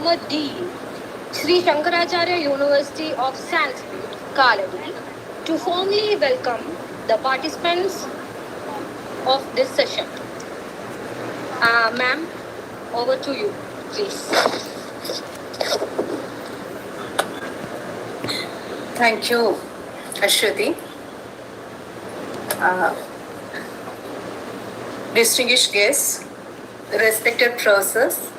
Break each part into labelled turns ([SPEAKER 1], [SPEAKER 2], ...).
[SPEAKER 1] former Dean, Sri Shankaracharya University of Sanskrit, Kalady, to formally welcome the participants of this session. Ma'am, over to you, please.
[SPEAKER 2] Thank you, Ashwati. Distinguished guests, respected professors,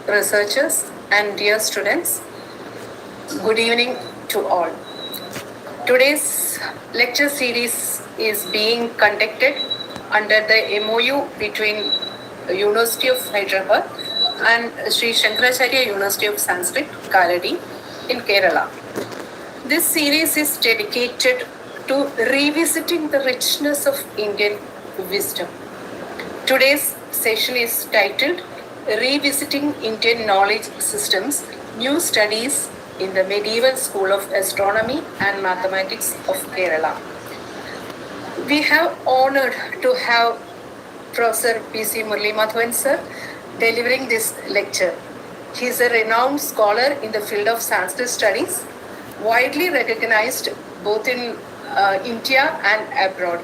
[SPEAKER 2] researchers, and dear students, good evening to all. Today's lecture series is being conducted under the MOU between University of Hyderabad and Sri Shankaracharya University of Sanskrit, Kalady, in Kerala. This series is dedicated to revisiting the richness of Indian wisdom. Today's session is titled Revisiting Indian Knowledge Systems, New Studies in the Medieval School of Astronomy and Mathematics of Kerala. We have honored to have Professor P.C. Muraleemadhavan sir delivering this lecture. He is a renowned scholar in the field of Sanskrit studies, widely recognized both in India and abroad.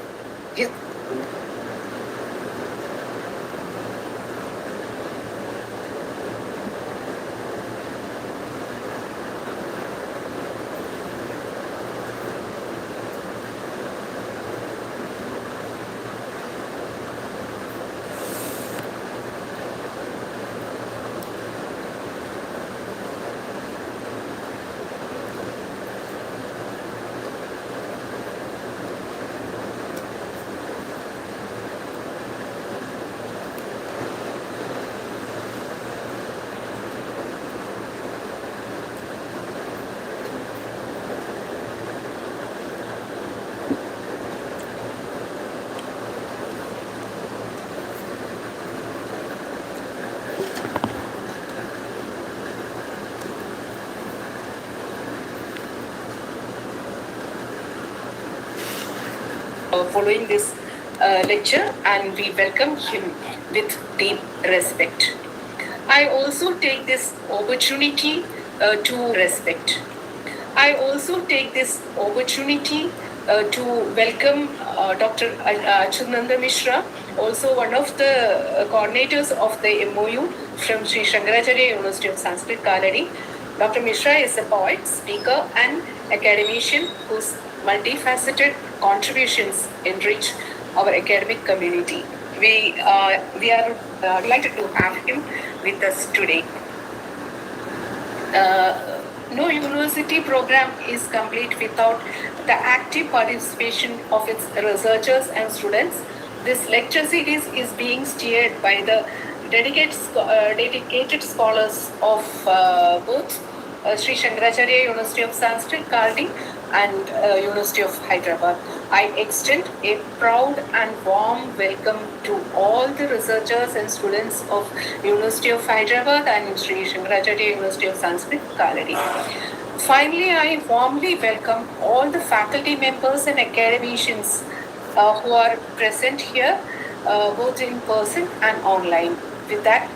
[SPEAKER 2] Following this lecture, and we welcome him with deep respect. I also take this opportunity to respect. I also take this opportunity to welcome Dr. Achyutananda Mishra, also one of the coordinators of the MOU from Sri Shankaracharya University of Sanskrit, Kalady. Dr. Mishra is a poet, speaker, and academician whose multifaceted contributions enrich our academic community. We are delighted to have him with us today. No university program is complete without the active participation of its researchers and students. This lecture series is being steered by the dedicated scholars of both Sri Shankaracharya University of Sanskrit, Kalady, and University of Hyderabad. I extend a proud and warm welcome to all the researchers and students of University of Hyderabad and Sri Shankaracharya University of Sanskrit, Kalady. Finally, I warmly welcome all the faculty members and academicians who are present here, both in person and online. With that,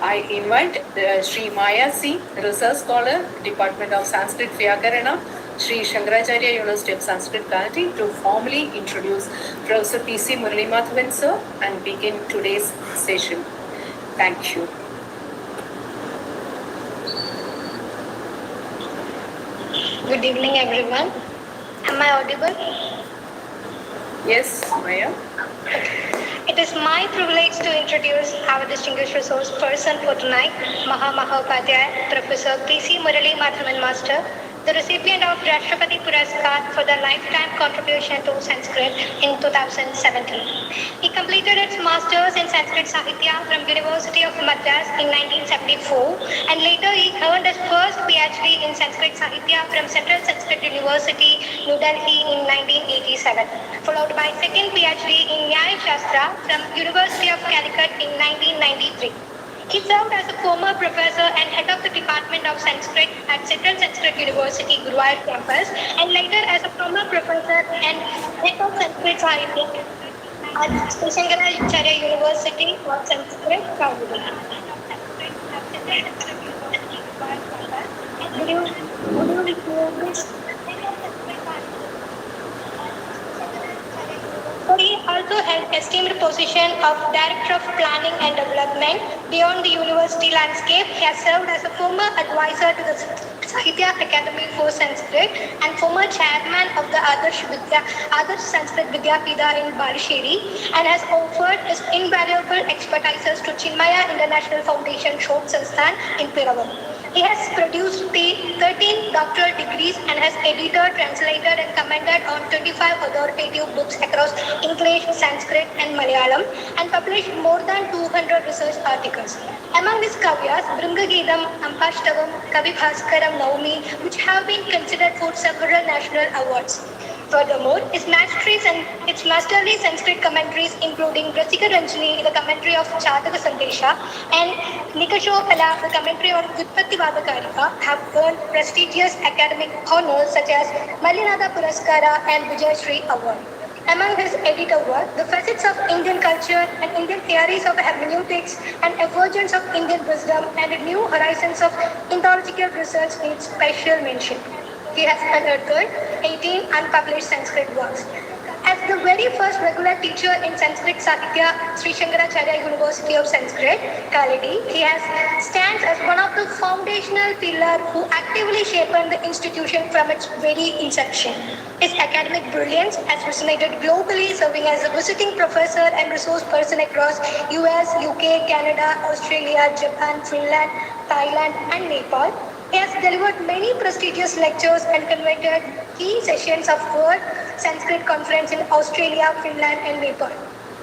[SPEAKER 2] I invite Sri Maya C, Research Scholar, Department of Sanskrit Vyakarana, Sri Shankaracharya University of Sanskrit, Kalady, to formally introduce Professor P.C. Muraleemadhavan sir and begin today's session. Thank you.
[SPEAKER 3] Good evening, everyone. Am I audible?
[SPEAKER 2] Yes, Maya.
[SPEAKER 3] It is my privilege to introduce our distinguished resource person for tonight, Mahopadhyay, Professor P.C. Muraleemadhavan Master, the recipient of Rashtrapati Puraskar for the lifetime contribution to Sanskrit in 2017. He completed his Masters in Sanskrit Sahitya from University of Madras in 1974, and later he earned his first PhD in Sanskrit Sahitya from Central Sanskrit University, New Delhi in 1987, followed by second PhD in Nyaya Shastra from University of Calicut in 1993. He served as a former professor and head of the Department of Sanskrit at Central Sanskrit University, Guruvayur campus, and later as a former professor and head of Sanskrit Sahitya at Shankaracharya University of Sanskrit, Kalady. He also held esteemed position of Director of Planning and Development. Beyond the university landscape, he has served as a former advisor to the Sahitya Academy for Sanskrit and former chairman of the Adarsh Sanskrit Vidyapida in Balisheri, and has offered his invaluable expertise to Chinmaya International Foundation Shod Sansthan in Piravam. He has produced 13 doctoral degrees and has edited, translated and commented on 25 authoritative books across English, Sanskrit and Malayalam, and published more than 200 research articles. Among his kavyas, Bringageetam, Ampashtavam, Kavi Bhaskaram, Naumi, which have been considered for several national awards. Furthermore, its masterly Sanskrit commentaries, including Rasika Ranjani, the commentary of Chataka Sandesha, and Nikashopala, the commentary on Vyutpatti Vadakarika, have earned prestigious academic honors such as Muraleemadhavan Puraskara and Vijayashree Award. Among his edited work, The Facets of Indian Culture and Indian Theories of Hermeneutics and Emergence of Indian Wisdom and New Horizons of Ethological Research needs special mention. He has unearthed 18 unpublished Sanskrit works. As the very first regular teacher in Sanskrit Sahitya, Sri Shankaracharya University of Sanskrit, Kalady, he stands as one of the foundational pillars who actively shaped the institution from its very inception. His academic brilliance has resonated globally, serving as a visiting professor and resource person across US, UK, Canada, Australia, Japan, Finland, Thailand, and Nepal. He has delivered many prestigious lectures and conducted key sessions of World Sanskrit Conference in Australia, Finland, and Nepal.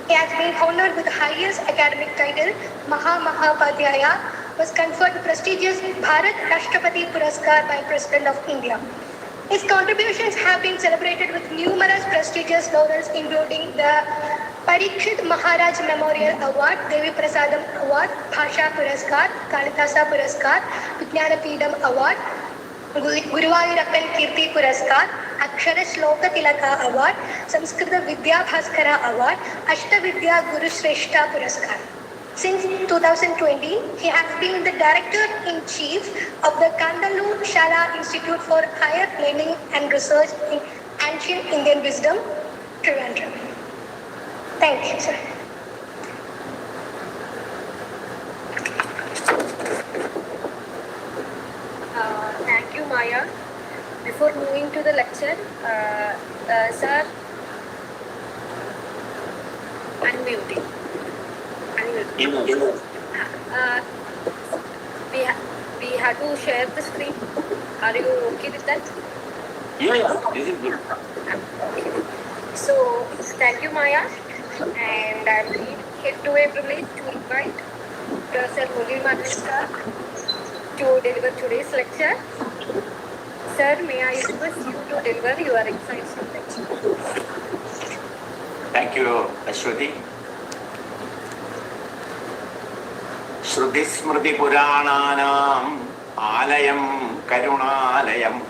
[SPEAKER 3] He has been honored with the highest academic title, Mahamahaupadhyaya, was conferred the prestigious Bharat Rashtrapati Puraskar by President of India. His contributions have been celebrated with numerous prestigious laurels, including the Parikshit Maharaj Memorial Award, Devi Prasadam Award, Bhasha Puraskar, Kalidasa Puraskar, Vijnana Peedam Award, Guruvayurappan Kirti Puraskar, Akshara Shloka Tilaka Award, Samskrita Vidya Bhaskara Award, Ashtavidya Guru Shrestha Puraskar. Since 2020, he has been the Director-in-Chief of the Kandalur Shala Institute for Higher Learning and Research in Ancient Indian Wisdom, Trivandrum. Thank you, sir.
[SPEAKER 1] Thank you, Maya. Before moving to the lecture, sir, unmuting. We have to share the screen. Are you okay with that?
[SPEAKER 4] Yeah, this is good.
[SPEAKER 1] Okay. So, thank you, Maya. And I'm here to a privilege to invite Professor Muraleemadhavan to deliver today's lecture. Sir, may I request you to deliver your insights on lecture?
[SPEAKER 4] Thank you, Ashwati. Shrutismritipurananam alayam karunalayam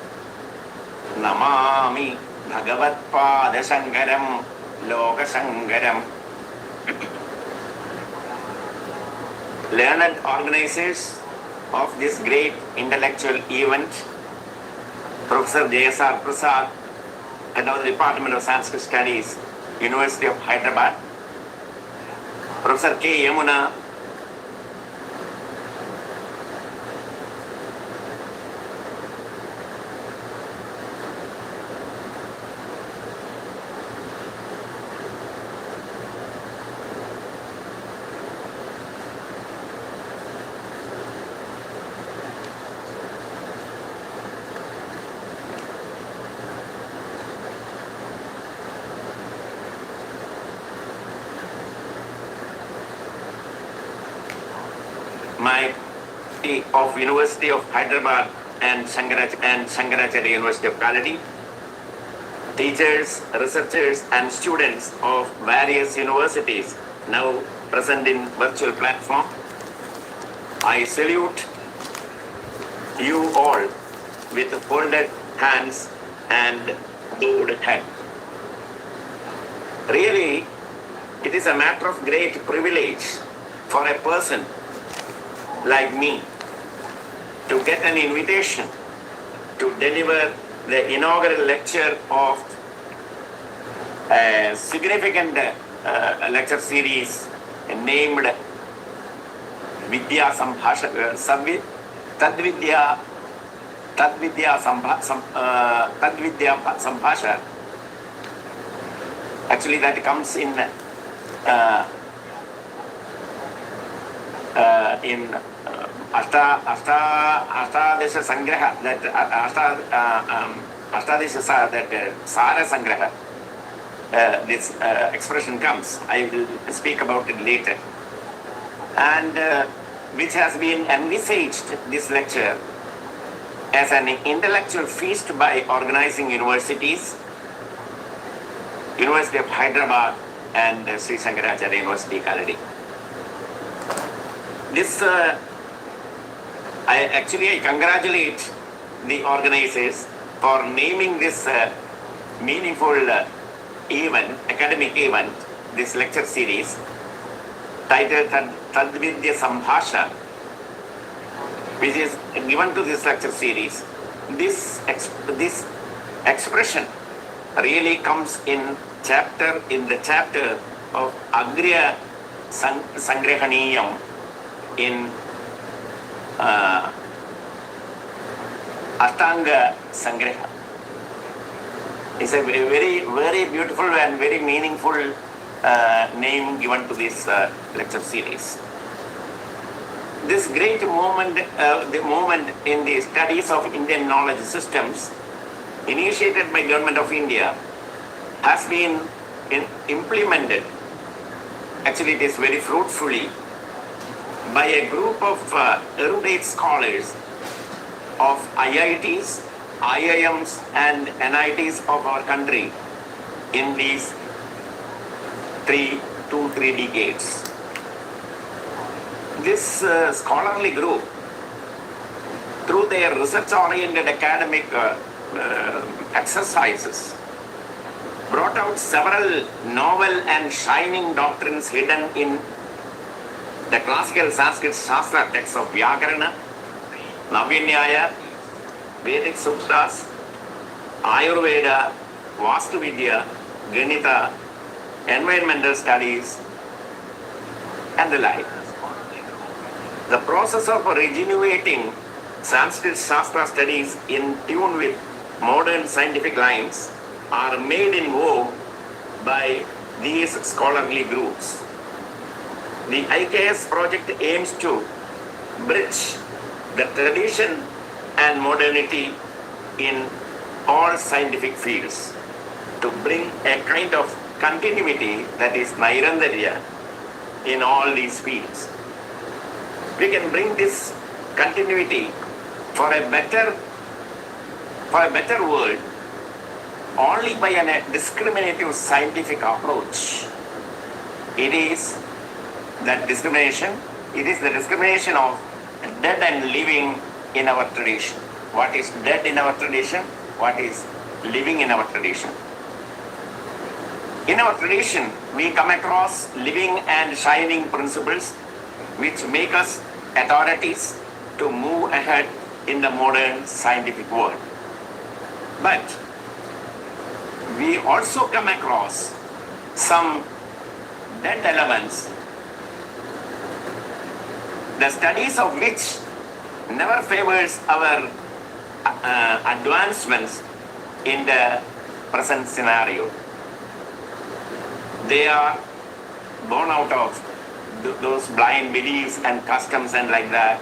[SPEAKER 4] namami bhagavatpadashankaram lokasankaram. Learned organizers of this great intellectual event, Professor J.S.R. Prasad, Head of the Department of Sanskrit Studies, University of Hyderabad, Professor K. Yamuna, my of University of Hyderabad and Shankaracharya University of Kalady, teachers, researchers and students of various universities now present in virtual platform. I salute you all with folded hands and bowed head. Really, it is a matter of great privilege for a person like me to get an invitation to to deliver the inaugural lecture of a significant lecture series named Vidya Tadvidya Sambhasha. Actually, that comes in Ashtadesha Sangraha, that Ashtadesha that Sara Sangraha. This expression comes. I will speak about it later. And which has been envisaged, this lecture, as an intellectual feast by organizing universities, University of Hyderabad and Sri Shankaracharya University, Kalady. This, I congratulate the organizers for naming this meaningful event, academic event, this lecture series, titled Tadvidya Sambhasha, which is given to this lecture series. This expression really comes in the chapter of Agriya Sangrahaniyam in Ashtanga Sangraha. It's a very, very beautiful and very meaningful name given to this lecture series. This great movement, the movement in the studies of Indian knowledge systems, initiated by Government of India, has been implemented. Actually, it is very fruitfully by a group of erudite scholars of IITs, IIMs, and NITs of our country in these 3 decades. This scholarly group, through their research-oriented academic exercises, brought out several novel and shining doctrines hidden in the classical Sanskrit Shastra texts of Vyakarana, Navya, Vedic Suktas, Ayurveda, Vastu Vidya, Ganita, environmental studies, and the like. The process of regenerating Sanskrit Shastra studies in tune with modern scientific lines are made in vogue by these scholarly groups. The IKS project aims to bridge the tradition and modernity in all scientific fields, to bring a kind of continuity that is Nairandarya in all these fields. We can bring this continuity for a better world only by a discriminative scientific approach. It is the discrimination of dead and living in our tradition. What is dead in our tradition? What is living in our tradition? In our tradition, we come across living and shining principles which make us authorities to move ahead in the modern scientific world. But we also come across some dead elements, the studies of which never favors our advancements in the present scenario. They are born out of those blind beliefs and customs and like that.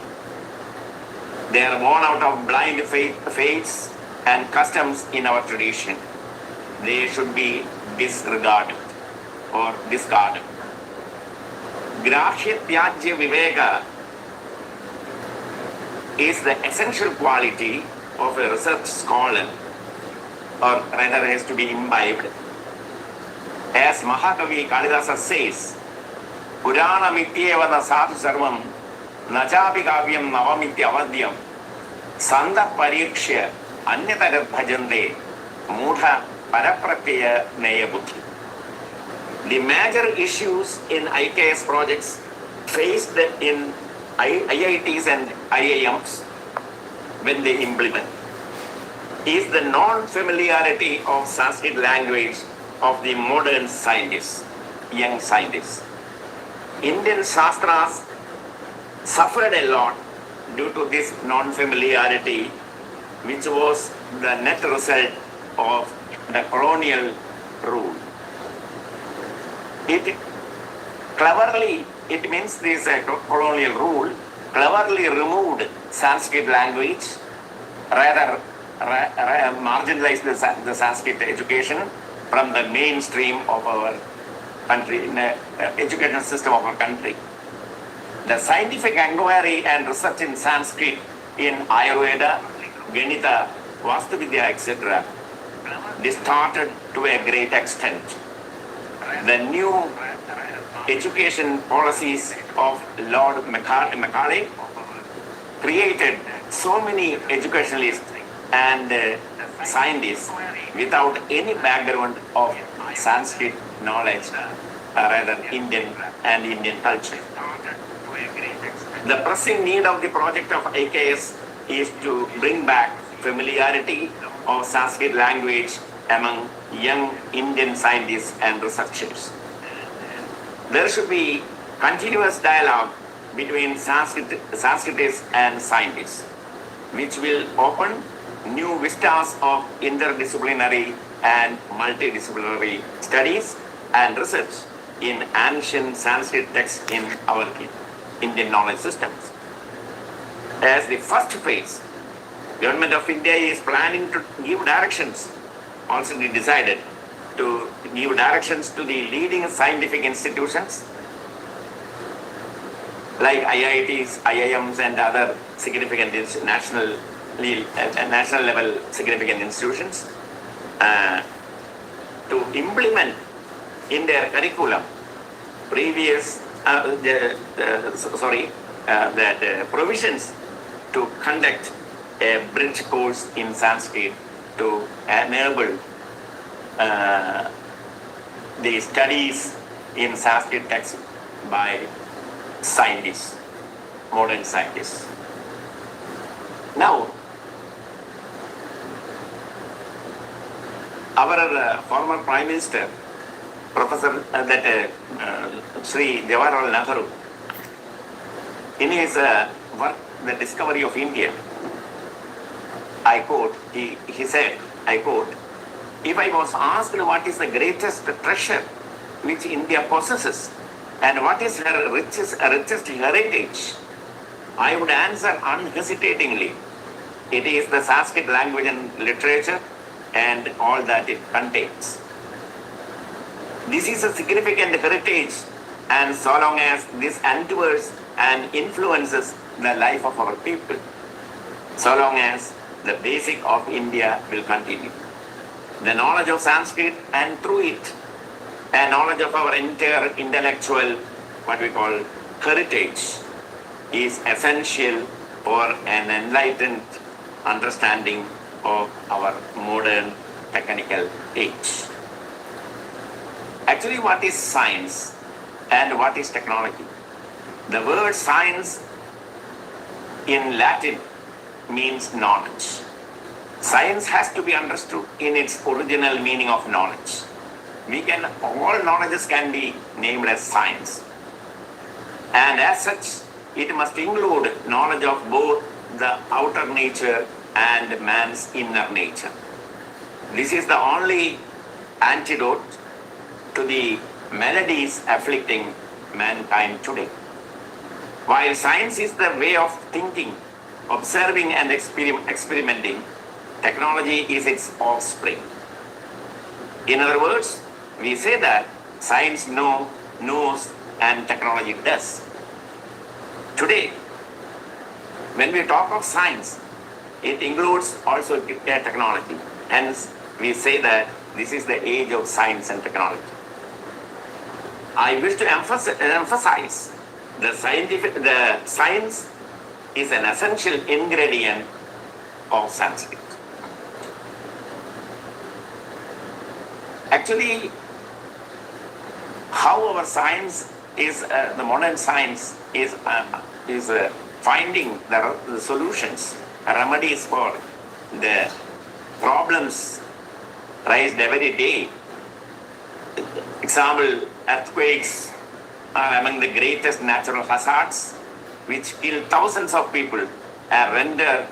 [SPEAKER 4] They are born out of blind faiths and customs in our tradition. They should be disregarded or discarded. Grahya Tyajya Viveka is the essential quality of a research scholar, or rather has to be imbibed. As Mahakavi Kalidasa says, Purana Mityevana Sadhu Sarvam Nachapi Kavyam Navamitya Avadyam Sanda Parikshya Anyatara Bhajande Mudha Parapratyaya Neyabuddhi. The major issues in IKS projects faced in IITs and IIMs when they implement. is the non-familiarity of Sanskrit language of the modern scientists, young scientists. Indian Shastras suffered a lot due to this non-familiarity, which was the net result of the colonial rule. It means this colonial rule cleverly removed Sanskrit language, rather marginalized the Sanskrit education from the mainstream of our country, in the education system of our country. The scientific inquiry and research in Sanskrit, in Ayurveda, Ganita, Vastuvidya, etc., distorted to a great extent. The new education policies of Lord Macaulay created so many educationalists and scientists without any background of Sanskrit knowledge, rather Indian culture. The pressing need of the project of IKS is to bring back familiarity of Sanskrit language among young Indian scientists and researchers. There should be continuous dialogue between Sanskritists and scientists, which will open new vistas of interdisciplinary and multidisciplinary studies and research in ancient Sanskrit texts in our Indian knowledge systems. As the first phase, Government of India is planning to give directions, also decided to give directions to the leading scientific institutions like IITs, IIMs and other significant national level significant institutions to implement in their curriculum provisions to conduct a bridge course in Sanskrit to enable the studies in Sanskrit texts by scientists, modern scientists. Now, our former Prime Minister, Professor Sri Jawaharlal Nehru, in his work, The Discovery of India, I quote, he said, I quote, "If I was asked what is the greatest treasure which India possesses and what is her richest heritage, I would answer unhesitatingly, it is the Sanskrit language and literature and all that it contains. This is a significant heritage, and so long as this endures and influences the life of our people, so long as the basic of India will continue. The knowledge of Sanskrit and through it, a knowledge of our entire intellectual, what we call heritage, is essential for an enlightened understanding of our modern technical age." Actually, what is science and what is technology? The word science in Latin means knowledge. Science has to be understood in its original meaning of knowledge. All knowledges can be named as science. And as such, it must include knowledge of both the outer nature and man's inner nature. This is the only antidote to the maladies afflicting mankind today. While science is the way of thinking, observing and experimenting, technology is its offspring. In other words, we say that science knows and technology does. Today, when we talk of science, it includes also technology. Hence, we say that this is the age of science and technology. I wish to emphasize the science is an essential ingredient of Sanskrit. Actually, how our science is, the modern science is finding the solutions, remedies for the problems raised every day. Example, earthquakes are among the greatest natural hazards which kill thousands of people and render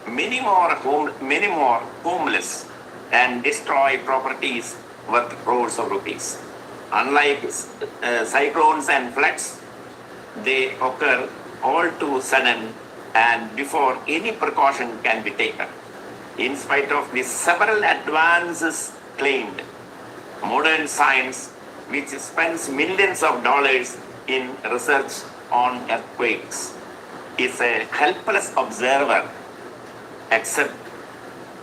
[SPEAKER 4] many more homeless and destroy properties worth crores of rupees. Unlike cyclones and floods, they occur all too sudden and before any precaution can be taken. In spite of the several advances claimed, modern science, which spends millions of dollars in research on earthquakes, is a helpless observer except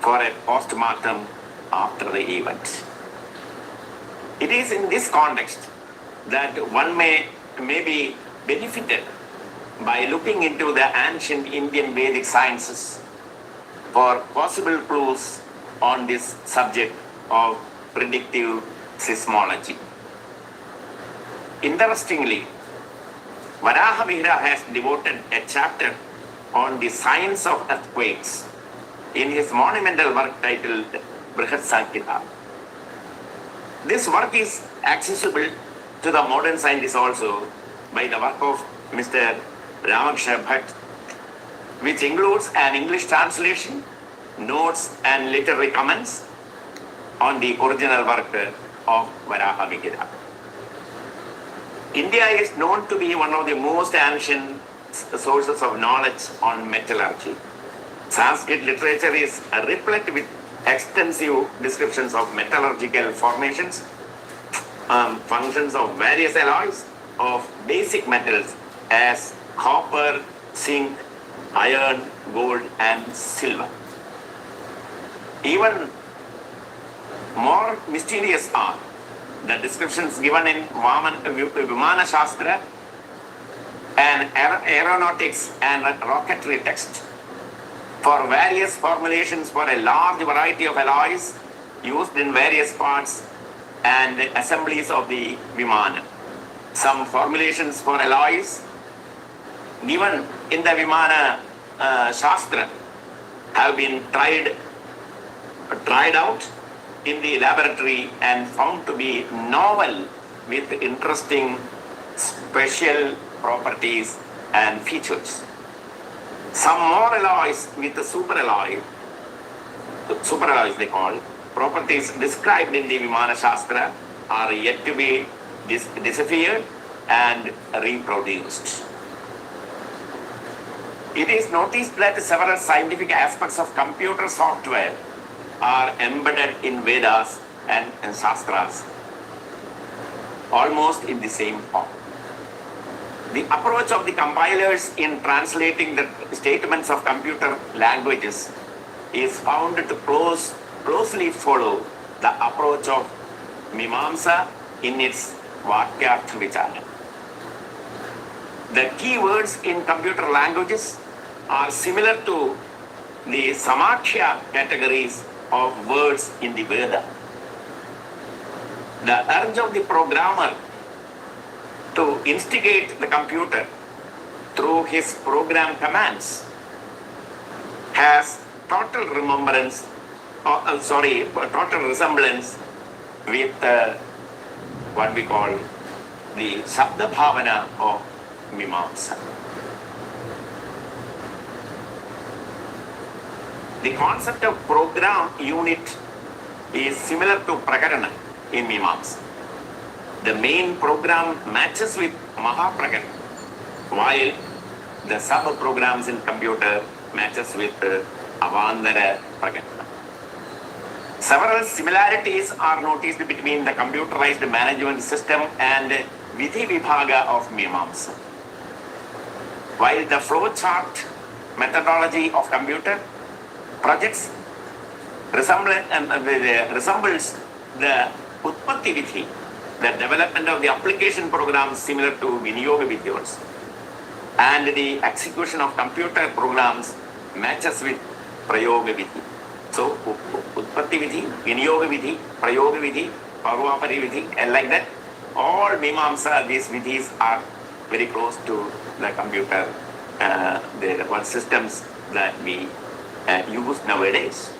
[SPEAKER 4] for a postmortem after the event. It is in this context that one may be benefited by looking into the ancient Indian Vedic sciences for possible clues on this subject of predictive seismology. Interestingly, Varahamihira has devoted a chapter on the science of earthquakes in his monumental work titled Brihat Sankita. This work is accessible to the modern scientists also by the work of Mr. Ramakrishna Bhatt, which includes an English translation, notes and literary comments on the original work of Varahamihira. India is known to be one of the most ancient sources of knowledge on metallurgy. Sanskrit literature is replete with extensive descriptions of metallurgical formations, functions of various alloys of basic metals as copper, zinc, iron, gold and silver. Even more mysterious are the descriptions given in Vimana Shastra and aeronautics and rocketry text for various formulations for a large variety of alloys used in various parts and assemblies of the Vimana. Some formulations for alloys given in the Vimana Shastra have been tried out in the laboratory and found to be novel with interesting special properties and features. Some more alloys with the superalloys they call, properties described in the Vimana Shastra are yet to be deciphered and reproduced. It is noticed that several scientific aspects of computer software are embedded in Vedas and Shastras, almost in the same form. The approach of the compilers in translating the statements of computer languages is found to closely follow the approach of Mimamsa in its Vakyartha Vichara. The key words in computer languages are similar to the Samakhya categories of words in the Veda. The urge of the programmer to instigate the computer through his program commands has total resemblance with what we call the Sabda Bhavana of Mimamsa. The concept of program unit is similar to Prakarana in Mimamsa. The main program matches with Mahaprakarana, while the sub-programs in computer matches with Avandara Prakarana. Several similarities are noticed between the computerized management system and Vidhi Vibhaga of Mimamsa. While the flowchart methodology of computer projects resembles the Utpatti Vidhi, the development of the application programs similar to Vinyoga Vidhyas, and the execution of computer programs matches with Prayoga Vidhi. So, Utpatti Vidhi, Vinyoga Vidhi, Prayoga Vidhi, Parvapari Vidhi, and like that, all Mimamsa, these Vidhis are very close to the computer, the systems that we use nowadays.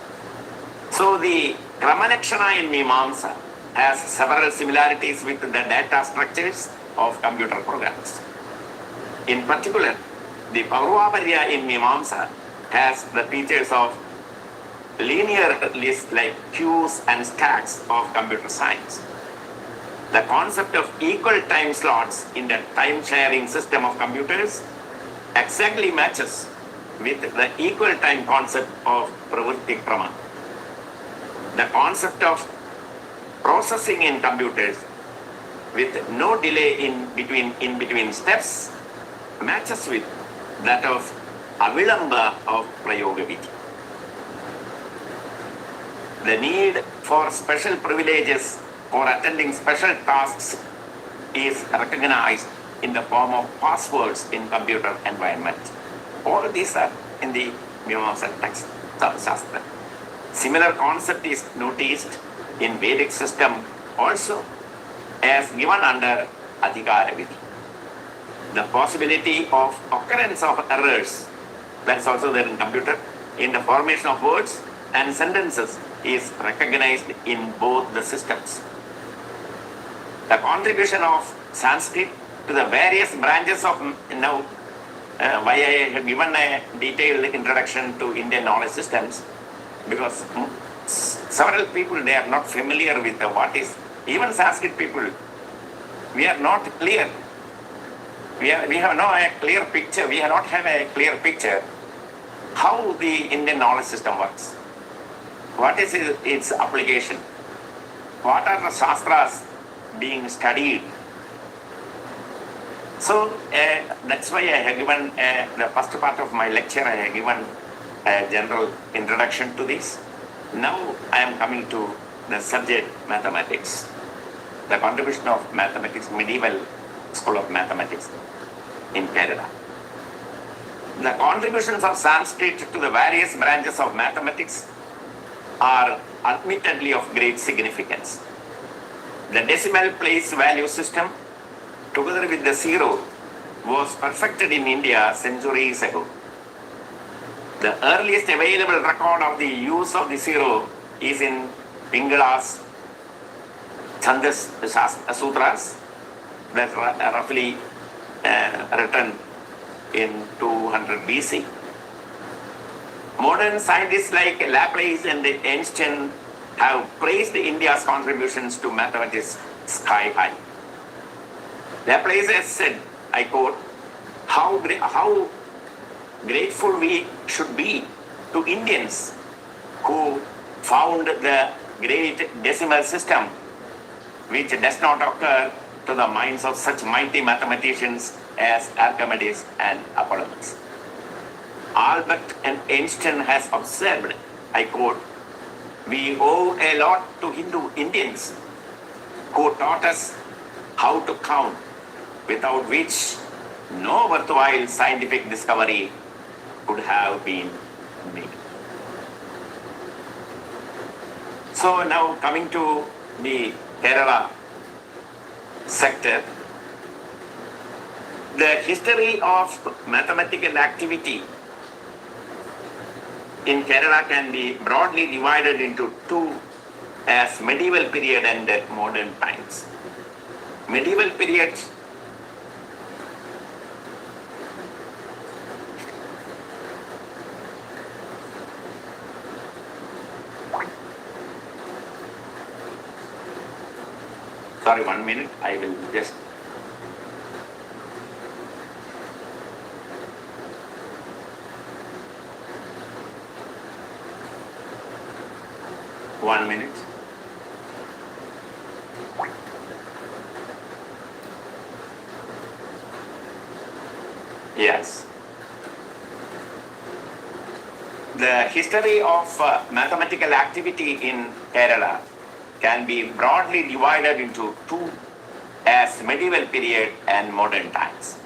[SPEAKER 4] So the Kramanakshana in Mimamsa has several similarities with the data structures of computer programs. In particular, the Paurvaparya in Mimamsa has the features of linear lists like queues and stacks of computer science. The concept of equal time slots in the time sharing system of computers exactly matches with the equal time concept of Pravritti Krama. The concept of processing in computers with no delay in between steps matches with that of Avilamba of Prayoga Viti. The need for special privileges for attending special tasks is recognized in the form of passwords in computer environment. All these are in the Mimamsa text, Shastra. Similar concept is noticed in Vedic system also as given under Adhikara Vidhi. The possibility of occurrence of errors, that's also there in computer, in the formation of words and sentences is recognized in both the systems. The contribution of Sanskrit to the various branches of now, why I have given a detailed introduction to Indian knowledge systems, because several people, they are not familiar with what is, even Sanskrit people, we are not clear. We have no a clear picture, we have not have a clear picture how the Indian knowledge system works. What is its application? What are the Shastras being studied? So that's why I have given the first part of my lecture, I have given a general introduction to this. Now I am coming to the subject mathematics, the contribution of mathematics, medieval school of mathematics in Kerala. The contributions of Sanskrit to the various branches of mathematics are admittedly of great significance. The decimal place value system, together with the zero, was perfected in India centuries ago. The earliest available record of the use of the zero is in Pingala's Chandas Sutras, that roughly written in 200 BC. Modern scientists like Laplace and Einstein have praised India's contributions to mathematics sky high. Laplace has said, I quote, how grateful we should be to Indians who found the great decimal system, which does not occur to the minds of such mighty mathematicians as Archimedes and Apollonius. Albert and Einstein has observed, I quote, we owe a lot to Hindu Indians who taught us how to count, without which no worthwhile scientific discovery could have been made. So now coming to the Kerala sector, the history of mathematical activity in Kerala can be broadly divided into two, as medieval period and modern times. Medieval period sorry, 1 minute, I will just one minute. Yes. The history of mathematical activity in Kerala can be broadly divided into two, as medieval period and modern times.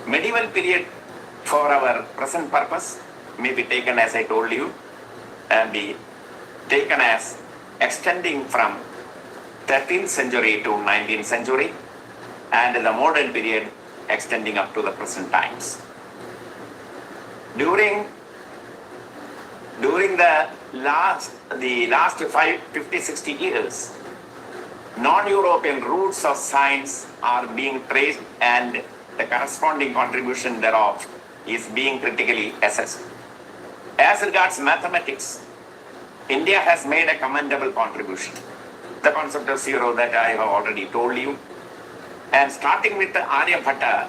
[SPEAKER 4] Medieval period, for our present purpose, may be taken, as I told you, and be taken as extending from 13th century to 19th century, and the modern period extending up to the present times. During During the last 50, 60 years, non-European roots of science are being traced and the corresponding contribution thereof is being critically assessed. As regards mathematics, India has made a commendable contribution. The concept of zero that I have already told you, and starting with the Aryabhata,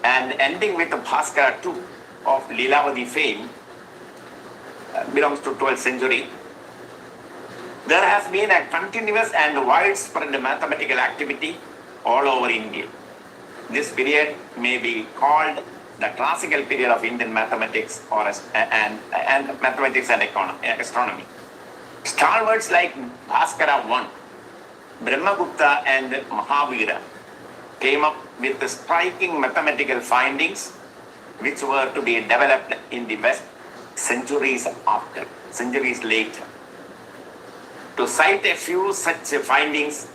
[SPEAKER 4] and ending with the Bhaskara II of Leelavati fame, belongs to 12th century. There has been a continuous and widespread mathematical activity all over India. This period may be called the classical period of Indian mathematics and mathematics and astronomy. Stalwarts like Bhaskara I, Brahmagupta and Mahavira came up with striking mathematical findings which were to be developed in the West centuries later. To cite a few such findings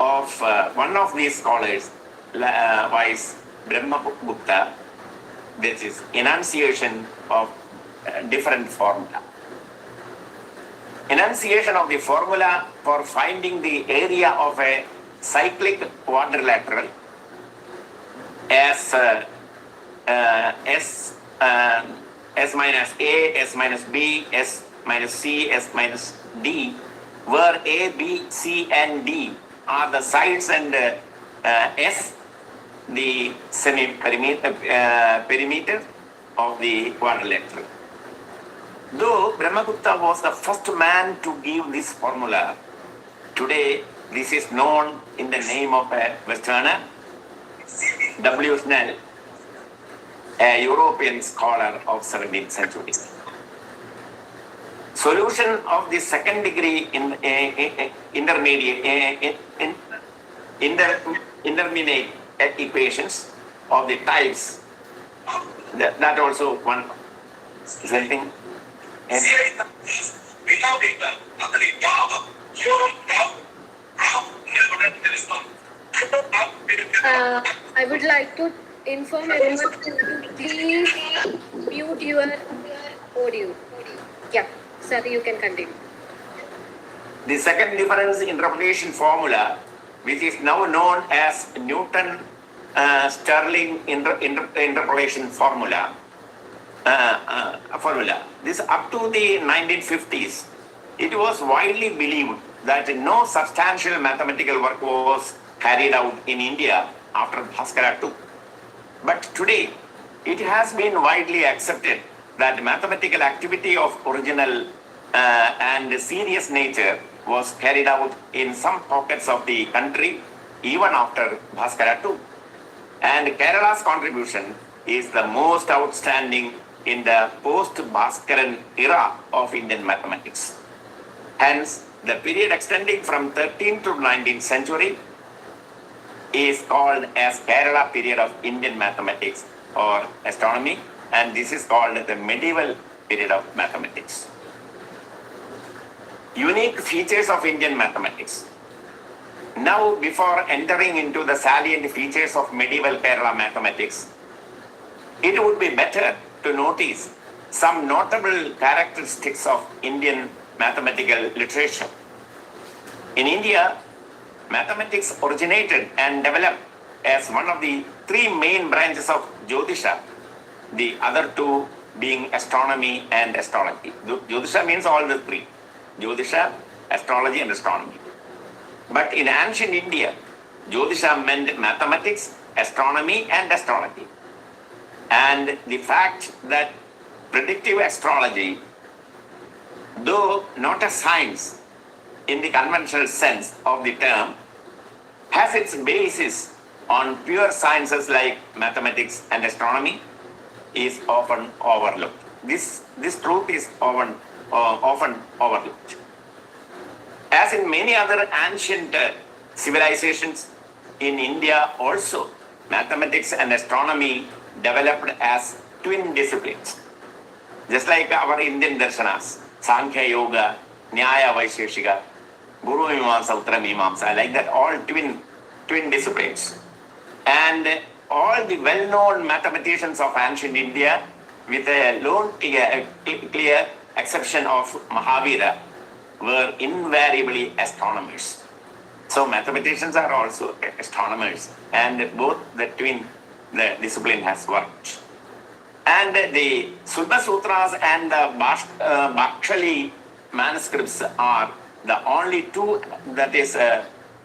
[SPEAKER 4] of one of these scholars, was Brahmagupta, this is enunciation of different formula. Enunciation of the formula for finding the area of a cyclic quadrilateral as S minus A, S minus B, S minus C, S minus D, where A, B, C, and D are the sides and S the perimeter of the quadrilateral. Though Brahmagupta was the first man to give this formula, today this is known in the name of a Westerner, W. Snell, a European scholar of 17th century. Solution of the second degree intermediate equations of the types, that also one something.
[SPEAKER 1] I would like to inform everyone to please mute your audio. Yeah, sir, you can continue.
[SPEAKER 4] The second difference interpolation formula, which is now known as Newton-Stirling interpolation formula. This up to the 1950s, it was widely believed that no substantial mathematical work was carried out in India after Bhaskara II. But today, it has been widely accepted that mathematical activity of original and serious nature was carried out in some pockets of the country even after Bhaskara II. And Kerala's contribution is the most outstanding in the post-Bhaskaran era of Indian mathematics. Hence, the period extending from 13th to 19th century is called as Kerala period of Indian mathematics or astronomy, and this is called the medieval period of mathematics. Unique features of Indian mathematics. Now, before entering into the salient features of medieval Kerala mathematics, it would be better to notice some notable characteristics of Indian mathematical literature. In India, mathematics originated and developed as one of the three main branches of Jyotisha, the other two being astronomy and astrology. Jyotisha means all the three: Jyotisha, astrology, and astronomy. But in ancient India, Jyotisha meant mathematics, astronomy, and astrology. And the fact that predictive astrology, though not a science in the conventional sense of the term, has its basis on pure sciences like mathematics and astronomy, is often overlooked. This truth is often overlooked. As in many other ancient civilizations, in India also, mathematics and astronomy developed as twin disciplines. Just like our Indian darshanas, Sankhya Yoga, Nyaya Vaisheshika, Guru Mimamsa, Uttara Mimamsa, like that, all twin disciplines. And all the well-known mathematicians of ancient India with a lone clear exception of Mahavira, were invariably astronomers. So mathematicians are also astronomers, and both the discipline has worked. And the Sulba Sutras and the Bhakshali manuscripts are the only two, that is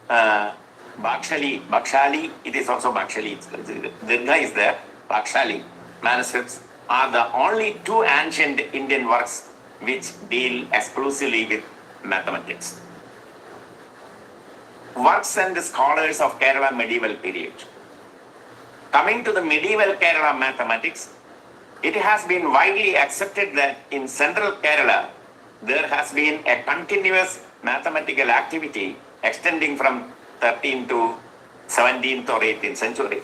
[SPEAKER 4] Bhakshali, it is also Bhakshali, Dirgha is there, Bhakshali manuscripts are the only two ancient Indian works which deal exclusively with mathematics. Works and scholars of Kerala medieval period. Coming to the medieval Kerala mathematics, it has been widely accepted that in central Kerala, there has been a continuous mathematical activity extending from 13th to 17th or 18th century.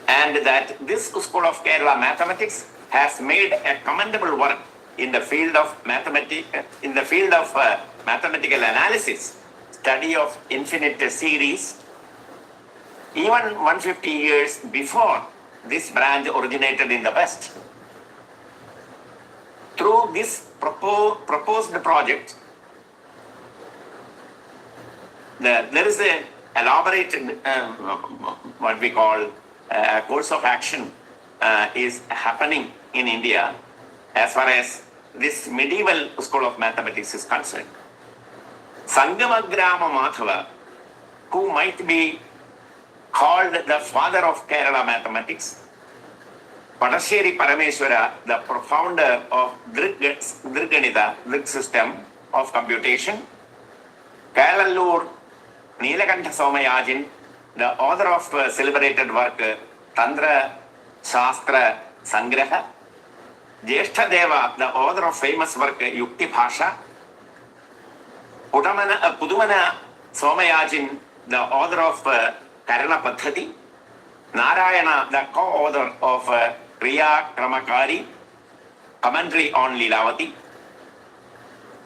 [SPEAKER 4] And that this school of Kerala mathematics has made a commendable work in the field of mathematical analysis, study of infinite series. Even 150 years before this branch originated in the West. Through this proposed project, there is an elaborated, what we call a course of action is happening in India as far as this medieval school of mathematics is concerned. Sangamagrama Madhava, who might be called the father of Kerala mathematics, Padasheri Parameswara, the profounder of Dirganita, Drig system of computation, Kalalur Neelakantha Somayajin, the author of celebrated work Tantra Shastra Sangraha, Jeshtadeva, the author of famous work Yukti Bhasha, Pudumana Somayajin, the author of Karana Pathati, Narayana, the co-author of Kriya Kramakari, commentary on Lilavati.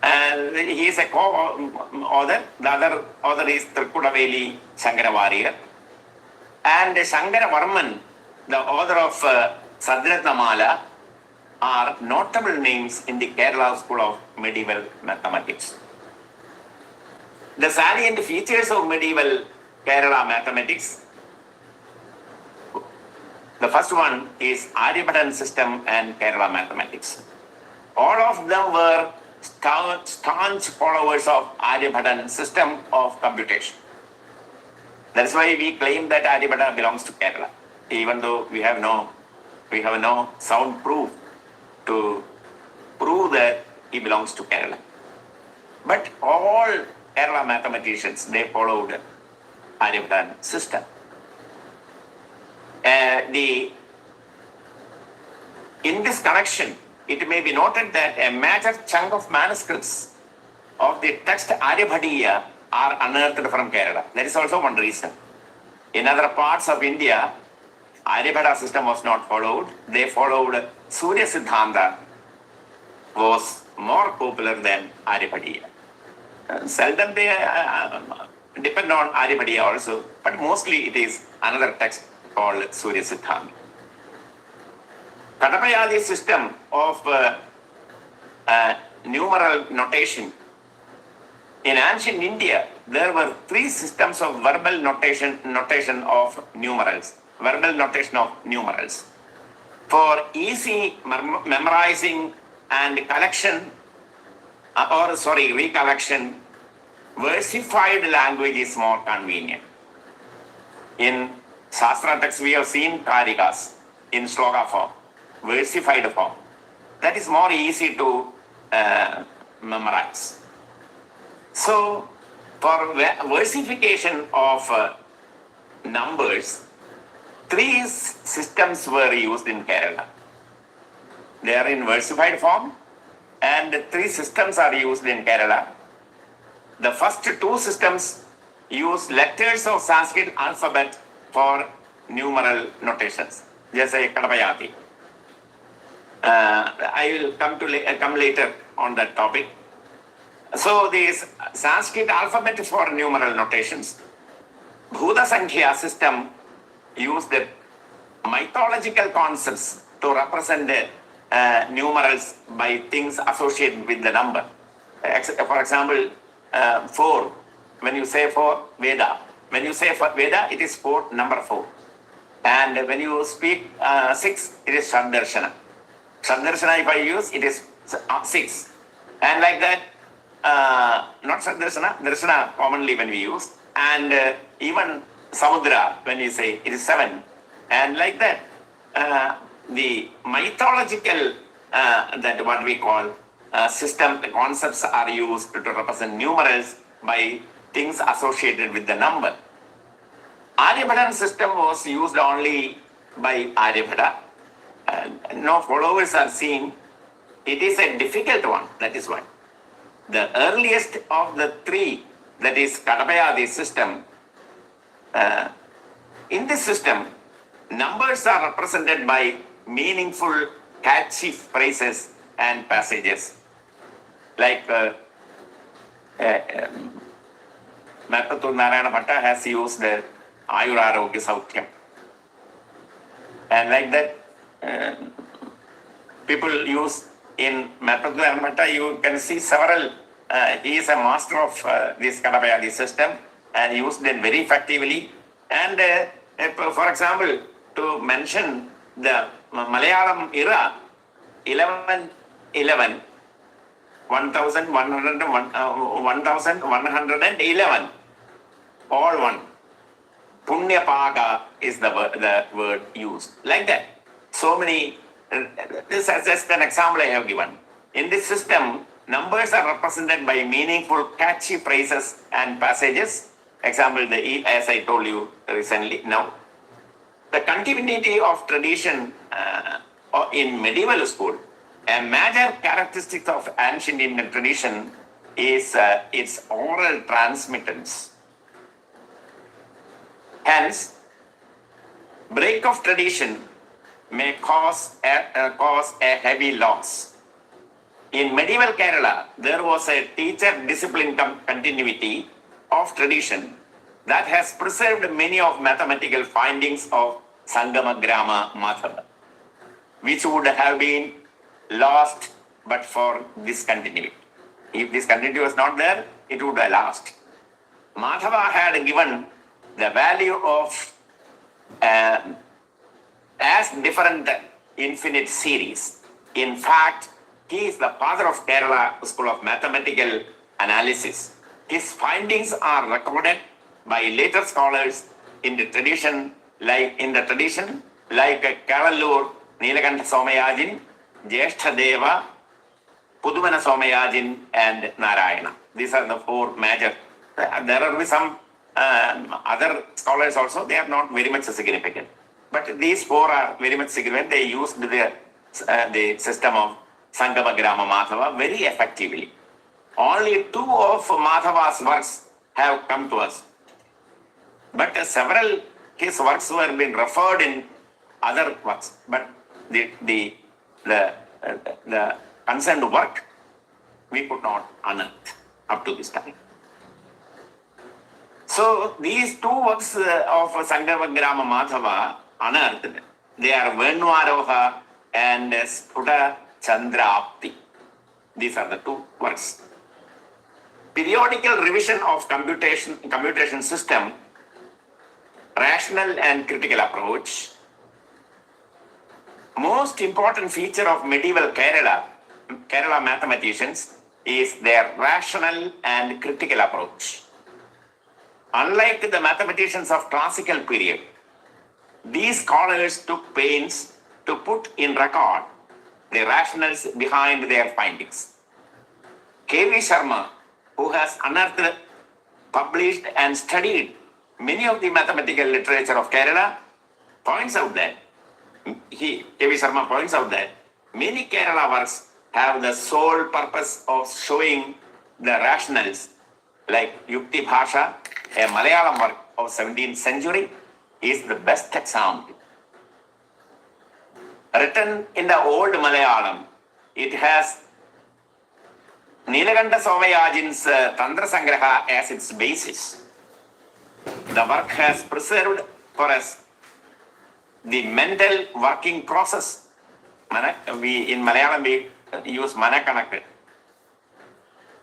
[SPEAKER 4] And he is a co-author. The other author is Trikudaveli Shankaravariyar. And Shankaravarman, the author of Sadratnamala, are notable names in the Kerala School of Medieval Mathematics. The salient features of medieval Kerala mathematics. The first one is Aryabhatan system and Kerala mathematics. All of them were staunch followers of Aryabhatan system of computation. That's why we claim that Aryabhata belongs to Kerala, even though we have no sound proof to prove that he belongs to Kerala. But all Kerala mathematicians, they followed Aryabhatan system. In this connection, it may be noted that a major chunk of manuscripts of the text Aryabhatiya are unearthed from Kerala. That is also one reason. In other parts of India, Aryabhata system was not followed. They followed Surya Siddhanta, was more popular than Aryabhatiya. Seldom they depend on Aryabhatiya also, but mostly it is another text called Surya Siddhanta. Kadapayadi system of numeral notation. In ancient India, there were three systems of verbal notation of numerals. Verbal notation of numerals. For easy memorizing and recollection, versified language is more convenient. In Shastra texts, we have seen Karikas in sloka form, versified form. That is more easy to memorize. So, for versification of numbers, three systems were used in Kerala. They are in versified form, and three systems are used in Kerala. The first two systems use letters of Sanskrit alphabet for numeral notations, just like Kadapayati. I will come later on that topic. So this Sanskrit alphabet for numeral notations. Bhuta Sankhya system used mythological concepts to represent numerals by things associated with the number. For example, 4. When you say for Veda, when you say for Veda, it is for number 4. And when you speak 6, it is Shandarshana. Shandarshana, if I use, it is 6. And like that, not Shandarshana, Darshana commonly when we use. And even Samudra, when you say, it is 7. And like that, the mythological, that what we call system, the concepts are used to represent numerals by things associated with the number. Aryabhatan system was used only by Aryabhata. No followers are seen. It is a difficult one, that is why. The earliest of the 3, that is Kadapayadi system, in this system, numbers are represented by meaningful, catchy phrases and passages. Like Mattattur Narayana Bhatta has used the Ayurarogya Sautyam. And like that, people use in Mattattur Narayana Bhatta, you can see several, he is a master of this Kadapayadi system and used it very effectively. And for example, to mention the Malayalam era, 1111, 1111, all one. Punyapaga is the word used. Like that. So many, this is just an example I have given. In this system, numbers are represented by meaningful, catchy phrases and passages. Example, as I told you recently. Now, the continuity of tradition in medieval school, a major characteristic of ancient Indian tradition is its oral transmittance. Hence, break of tradition may cause a heavy loss. In medieval Kerala, there was a teacher-discipline continuity of tradition that has preserved many of mathematical findings of Sangama Grama Madhava, which would have been lost but for this continuity. If this continuity was not there, it would have lost. Madhava had given the value of as different infinite series. In fact, he is the father of Kerala School of Mathematical Analysis. His findings are recorded by later scholars in the tradition, like Kavalur, Nilakantha Somayajin, Jeshtadeva, Pudumana Somayajin, and Narayana. These are the 4 major. There are some other scholars also, they are not very much significant. But these 4 are very much significant. They used the system of Sangama Grama Madhava very effectively. Only 2 of Madhava's works have come to us. But several his works were being referred in other works. But the concerned work we could not unearth up to this time. So these 2 works of Sangama Grama Madhava unearthed, they are Venvaroha and Sputa Chandrapti. These are the 2 works. Periodical revision of computation system, rational and critical approach. Most important feature of medieval Kerala mathematicians is their rational and critical approach. Unlike the mathematicians of classical period, these scholars took pains to put in record the rationales behind their findings. K.V. Sharma, who has unearthed, published and studied many of the mathematical literature of Kerala, points out that K.V. Sharma points out that many Kerala works have the sole purpose of showing the rationals, like Yukti Bhasha, a Malayalam work of 17th century, is the best example. Written in the old Malayalam, it has Nilakantha Somayajin's Tantra Sangraha as its basis. The work has preserved for us the mental working process in Malayalam we use Manakanaku.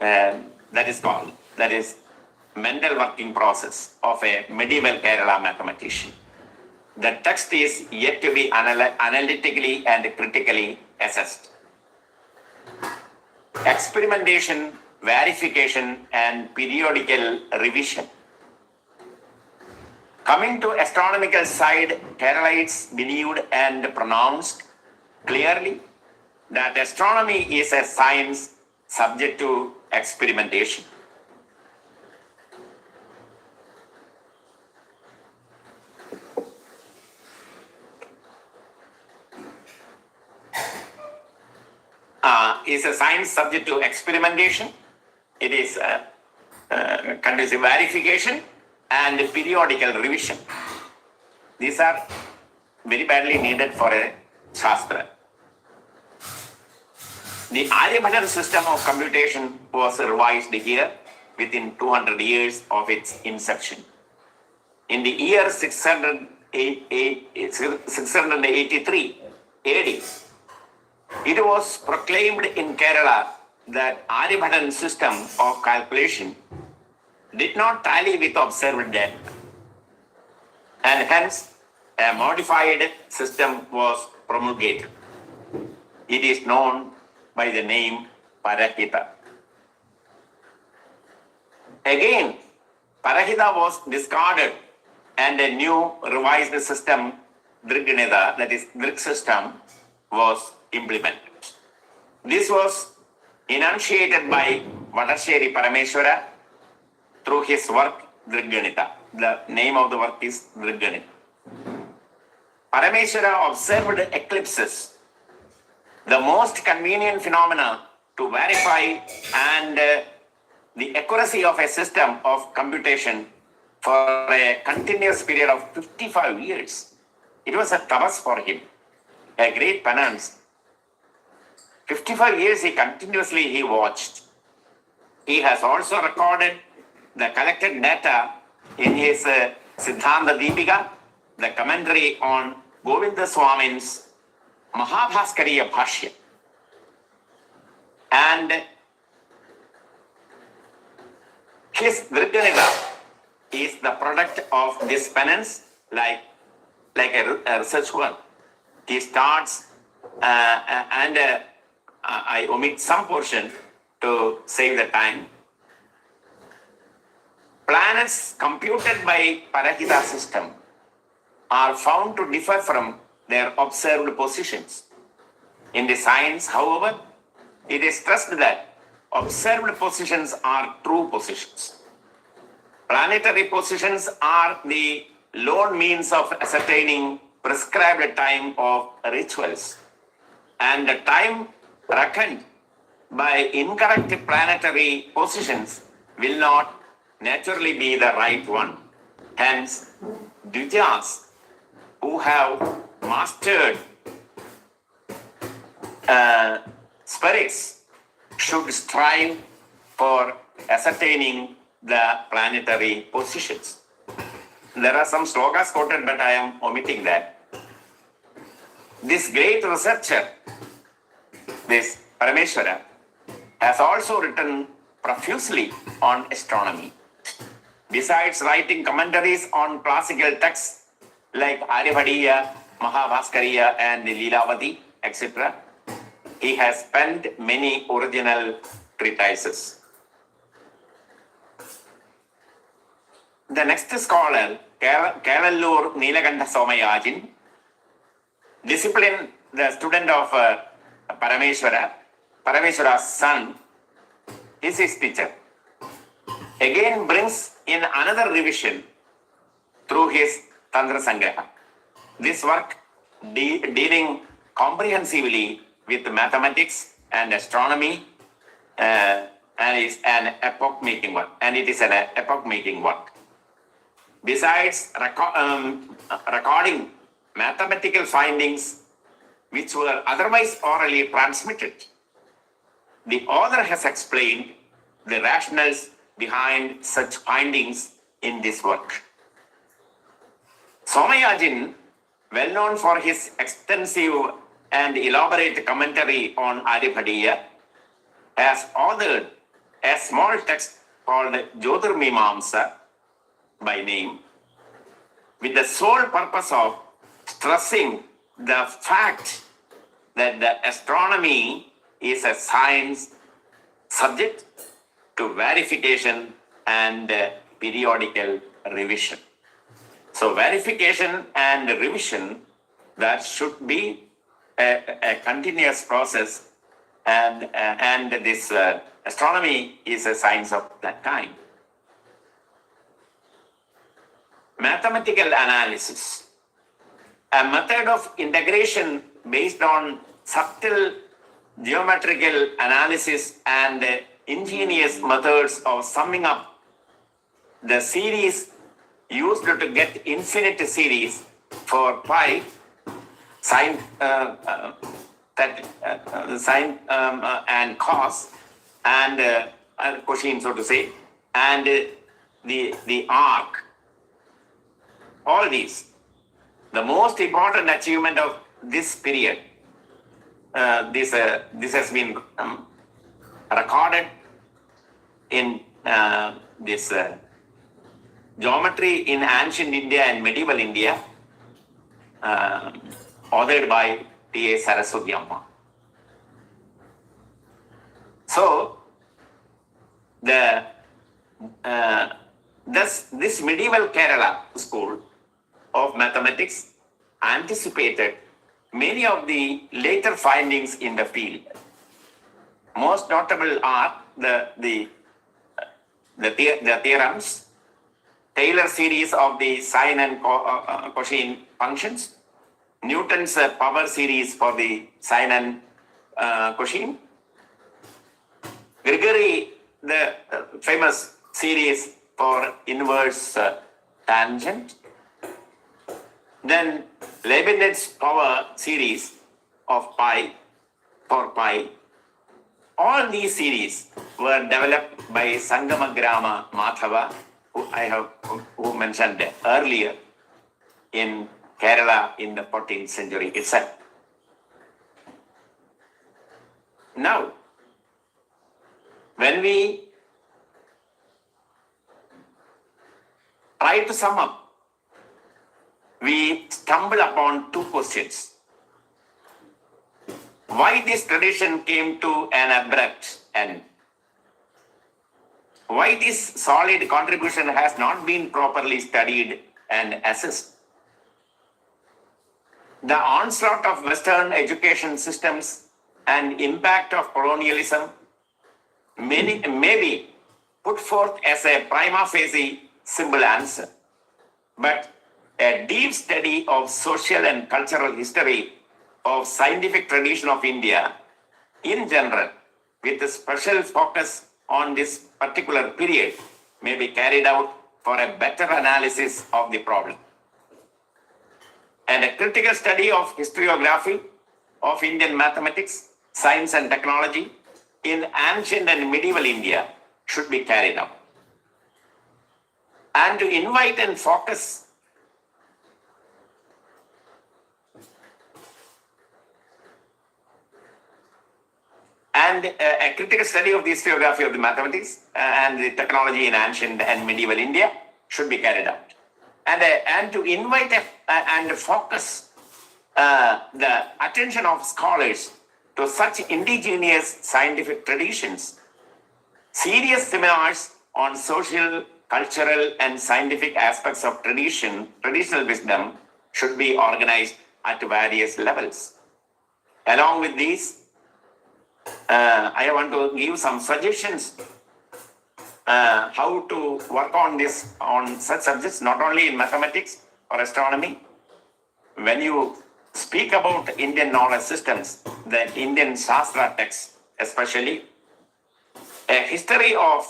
[SPEAKER 4] That is mental working process of a medieval Kerala mathematician. The text is yet to be analytically and critically assessed. Experimentation, verification, and periodical revision. Coming to astronomical side, Keralites believed and pronounced clearly that astronomy is a science subject to experimentation. Is a science subject to experimentation. It is conducive verification and periodical revision. These are very badly needed for a Shastra. The Aryabhatan system of computation was revised here within 200 years of its inception. In the year 683 AD, it was proclaimed in Kerala that Aryabhatan system of calculation did not tally with observed data, and hence a modified system was promulgated. It is known by the name Parahita. Again, Parahita was discarded and a new revised system, Driganita, that is Drig system, was implemented. This was enunciated by Vadasheri Parameshwara through his work Driganita. The name of the work is Driganita. Parameshwara observed eclipses, the most convenient phenomena to verify and the accuracy of a system of computation for a continuous period of 55 years. It was a tapas for him, a great penance. 55 years he continuously watched. He has also recorded the collected data in his Siddhanta Deepika, the commentary on Govinda Swamin's Mahabhaskariya Bhashya. And his Driganita is the product of this penance, like a research work. He starts and I omit some portion to save the time. Planets computed by Parahita system are found to differ from their observed positions. In the science, however, it is stressed that observed positions are true positions. Planetary positions are the lone means of ascertaining prescribed time of rituals, and the time reckoned by incorrect planetary positions will not naturally be the right one. Hence, Dvijas who have mastered spirits should strive for ascertaining the planetary positions. There are some slokas quoted, but I am omitting that. This great researcher, this Parameshwara, has also written profusely on astronomy. Besides writing commentaries on classical texts like Aryabhatiya, Mahabhaskariya, and Leelavati, etc., he has penned many original treatises. The next scholar, Kalallur Neelakantha Somayajin, discipline, the student of Parameshwara's son, is his teacher, again brings in another revision through his Tantra Sangraha. This work dealing comprehensively with mathematics and astronomy and is an epoch-making work. And it is an epoch-making work. Besides recording mathematical findings which were otherwise orally transmitted, the author has explained the rationales behind such findings in this work. Somayajin, well known for his extensive and elaborate commentary on Aryabhatiya, has authored a small text called Jyotirmimamsa by name, with the sole purpose of stressing the fact that the astronomy is a science subject to verification and periodical revision. So verification and revision, that should be a continuous process, and this astronomy is a science of that kind. Mathematical analysis, a method of integration based on subtle geometrical analysis and ingenious methods of summing up the series used to get infinite series for pi, sine, sine and cos, and cosine, so to say, and the arc. All these, the most important achievement of this period, this has been recorded in this geometry in ancient India and medieval India, authored by T.A. Saraswati Amma. So, this medieval Kerala school of mathematics anticipated many of the later findings in the field. Most notable are the theorems, Taylor series of the sine and cosine functions, Newton's power series for the sine and cosine, Gregory, the famous series for inverse tangent, then Leibniz power series of pi for pi. All these series were developed by Sangamagrama Madhava, who mentioned earlier, in Kerala in the 14th century itself. Now, when we try to sum up, we stumble upon two questions. Why this tradition came to an abrupt end? Why this solid contribution has not been properly studied and assessed? The onslaught of Western education systems and impact of colonialism may be put forth as a prima facie simple answer, but a deep study of social and cultural history of scientific tradition of India in general, with a special focus on this particular period, may be carried out for a better analysis of the problem. And a critical study of historiography of Indian mathematics, science and technology in ancient and medieval India should be carried out. And to invite and focus and a critical study of the historiography of the mathematics and the technology in ancient and medieval India should be carried out. And to invite and focus the attention of scholars to such indigenous scientific traditions. Serious seminars on social, cultural, and scientific aspects of traditional wisdom should be organized at various levels. Along with these, I want to give some suggestions how to work on such subjects, not only in mathematics or astronomy. When you speak about Indian knowledge systems, the Indian Shastra texts especially, a history of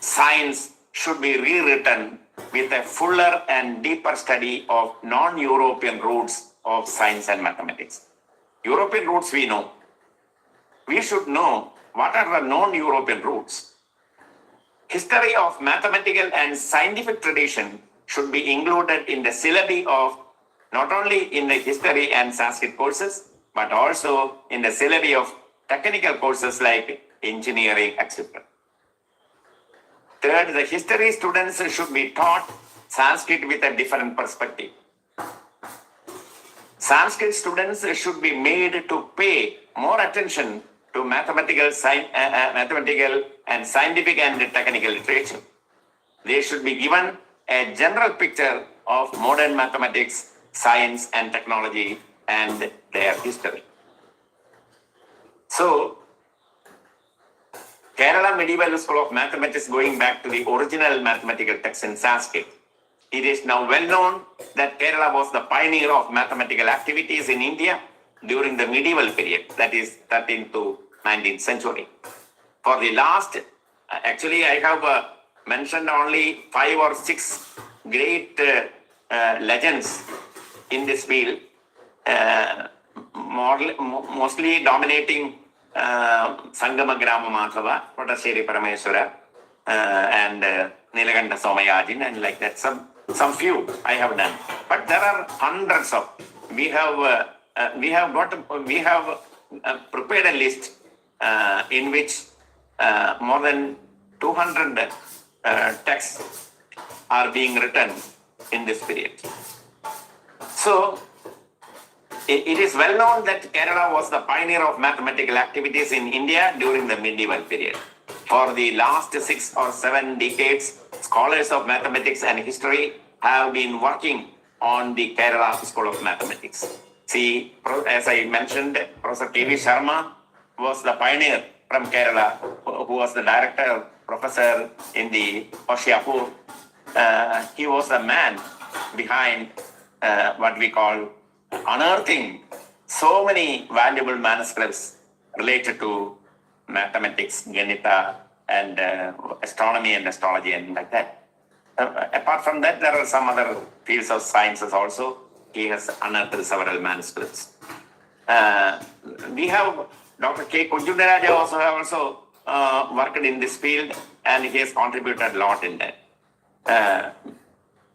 [SPEAKER 4] science should be rewritten with a fuller and deeper study of non-European roots of science and mathematics. European roots we know. We should know what are the non-European roots. History of mathematical and scientific tradition should be included in the syllabi of not only in the history and Sanskrit courses, but also in the syllabi of technical courses like engineering, etc. Third, the history students should be taught Sanskrit with a different perspective. Sanskrit students should be made to pay more attention to mathematical and scientific and technical literature. They should be given a general picture of modern mathematics, science and technology and their history. So, Kerala Medieval School of Mathematics, going back to the original mathematical text in Sanskrit, it is now well known that Kerala was the pioneer of mathematical activities in India during the medieval period, that is 13th to 19th century. For the last, actually I have mentioned only 5 or 6 great legends in this field, mostly dominating Sangama Madhava, Kotaseri Parameswara, and Nilakanta Somayajin, and like that. Some few I have done, but there are hundreds of. We have prepared a list in which more than 200 texts are being written in this period. So, it is well known that Kerala was the pioneer of mathematical activities in India during the medieval period. For the last 6 or 7 decades, scholars of mathematics and history have been working on the Kerala School of Mathematics. See, as I mentioned, Professor K.V. Sharma was the pioneer from Kerala, who was the director, professor in the Hoshiapur. He was the man behind what we call unearthing so many valuable manuscripts related to mathematics, Ganita, and astronomy and astrology and like that. Apart from that, there are some other fields of sciences also. He has unearthed several manuscripts. We have Dr. K. Kunjundaraja also worked in this field, and he has contributed a lot in that.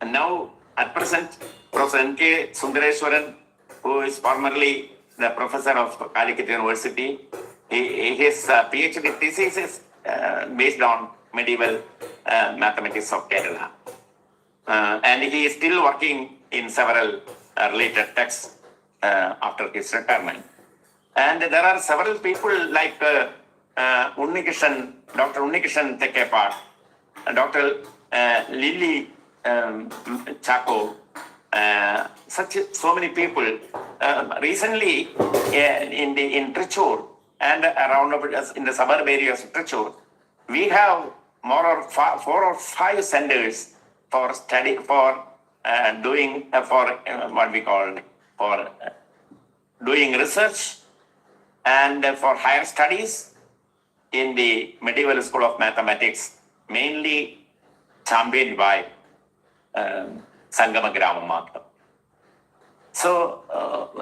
[SPEAKER 4] And now, at present, Professor N.K. Sundareswaran, who is formerly the professor of Calicut University, his PhD thesis is based on medieval mathematics of Kerala. And he is still working in several related texts after his retirement. And there are several people like Unnikishan, Dr. Unnikishan Tekepar, Dr. Lily Chako, so many people. Recently, in Trichur and around in the suburb areas of Trichur, we have 4 or 5 centers for study, for doing what we call for doing research and for higher studies in the Medieval School of Mathematics, mainly championed by Sangama Madhava. So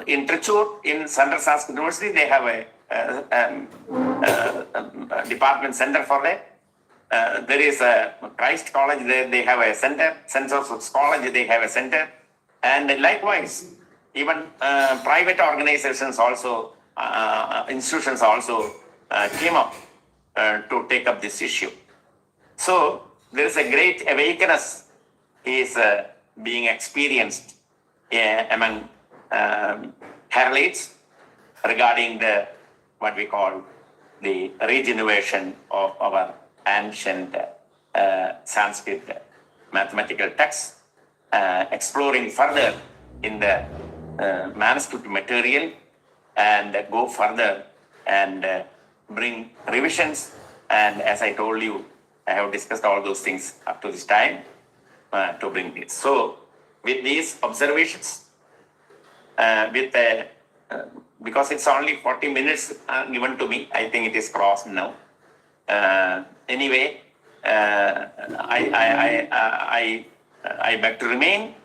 [SPEAKER 4] in Trichur, in Central Sanskrit University, they have a department center for that. There is a Christ College there, they have a center. St. Joseph's College, they have a center. And likewise, even private organizations also, institutions also came up to take up this issue. So there is a great awakeness is being experienced among heralds regarding the what we call the regeneration of our ancient Sanskrit mathematical texts, exploring further in the manuscript material and go further and bring revisions. And as I told you, I have discussed all those things up to this time to bring this. So with these observations, because it's only 40 minutes given to me, I think it is crossed now. Anyway, I beg to remain.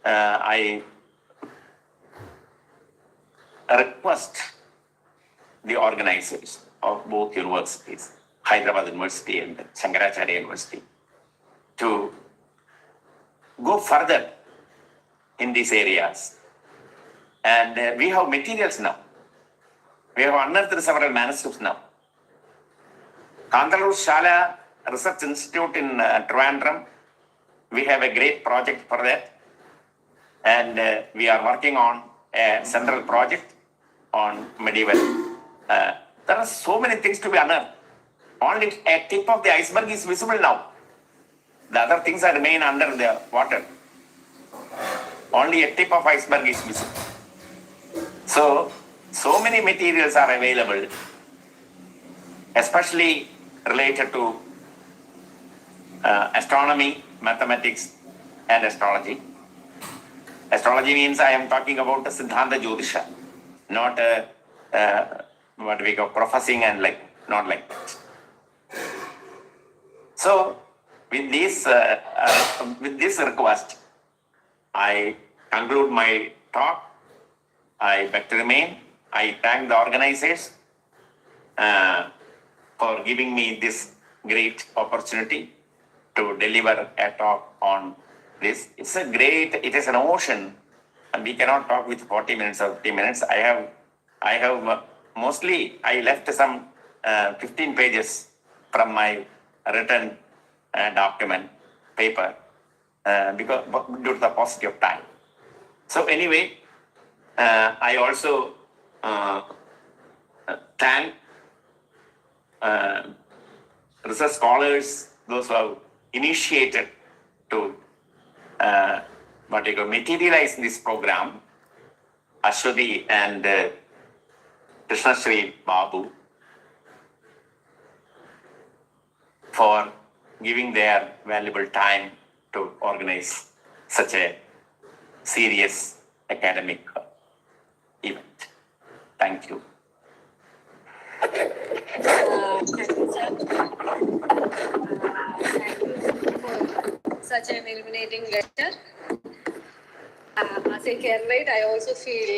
[SPEAKER 4] I request the organizers of both universities, Hyderabad University and Shankaracharya University, to go further in these areas. And we have materials now. We have unearthed several manuscripts now. Kandalur Shala Research Institute in Trivandrum, we have a great project for that. And we are working on a central project on medieval. There are so many things to be unearthed. Only a tip of the iceberg is visible now. The other things are remain under the water. Only a tip of iceberg is visible. So many materials are available, especially related to astronomy, mathematics, and astrology. Astrology means I am talking about the Siddhanta Jyotisha, not what we call professing and not like that. So, with this request, I conclude my talk. I beg to remain. I thank the organizers for giving me this great opportunity to deliver a talk on this. It is an ocean, and we cannot talk with 40 minutes or 50 minutes. I have mostly, I left some 15 pages from my written document, paper, because due to the paucity of time. So anyway, I also thank research scholars, those who have initiated to materialize this program, Ashwati and Krishnashree Babu, for giving their valuable time to organize such a serious academic event. Thank you.
[SPEAKER 1] Thank you, sir. Thank you for such an illuminating lecture. As a Keralite, I also feel